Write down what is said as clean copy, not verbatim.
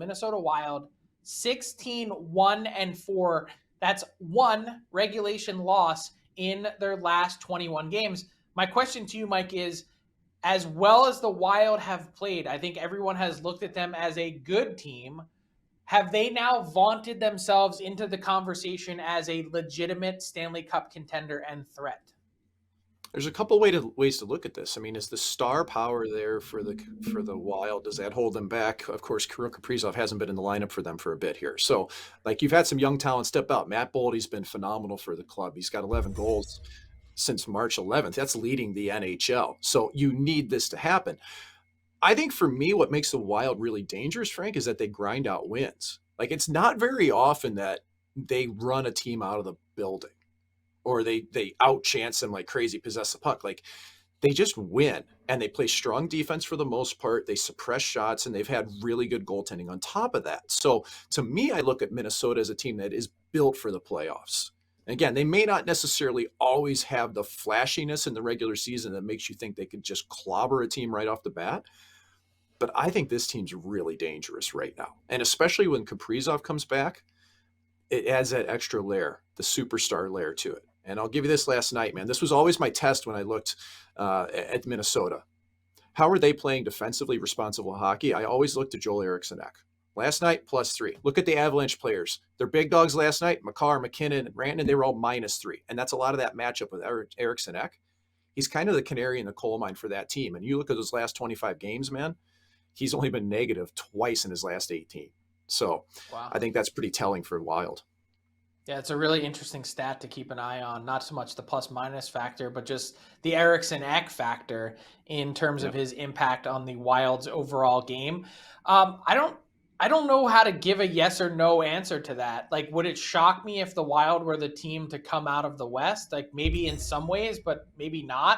Minnesota Wild 16-1-4. That's one regulation loss in their last 21 games. My question to you, Mike, is as well as the Wild have played, I think everyone has looked at them as a good team. Have they now vaunted themselves into the conversation as a legitimate Stanley Cup contender and threat? There's a couple ways to look at this. I mean, is the star power there for the Wild? Does that hold them back? Of course, Kirill Kaprizov hasn't been in the lineup for them for a bit here. So, like, you've had some young talent step out. Matt Boldy's been phenomenal for the club. He's got 11 goals since March 11th. That's leading the NHL. So you need this to happen. I think for me, what makes the Wild really dangerous, Frank, is that they grind out wins. Like, it's not very often that they run a team out of the building or they outchance them like crazy, possess the puck. Like, they just win and they play strong defense for the most part. They suppress shots and they've had really good goaltending on top of that. So to me, I look at Minnesota as a team that is built for the playoffs. Again, they may not necessarily always have the flashiness in the regular season that makes you think they could just clobber a team right off the bat. But I think this team's really dangerous right now. And especially when Kaprizov comes back, it adds that extra layer, the superstar layer to it. And I'll give you this last night, man. This was always my test when I looked at Minnesota. How are they playing defensively responsible hockey? I always looked at Joel Eriksson-Ek. Last night, +3. Look at the Avalanche players. Their big dogs last night, Makar, McKinnon, and Rantanen, they were all -3. And that's a lot of that matchup with Eriksson-Ek. He's kind of the canary in the coal mine for that team. And you look at those last 25 games, man, he's only been negative twice in his last 18. So Wow. I think that's pretty telling for Wild. Yeah, it's a really interesting stat to keep an eye on. Not so much the plus-minus factor, but just the Eriksson-Ek factor in terms of his impact on the Wild's overall game. I don't know how to give a yes or no answer to that. Like, would it shock me if the Wild were the team to come out of the West? Like, maybe in some ways, but maybe not.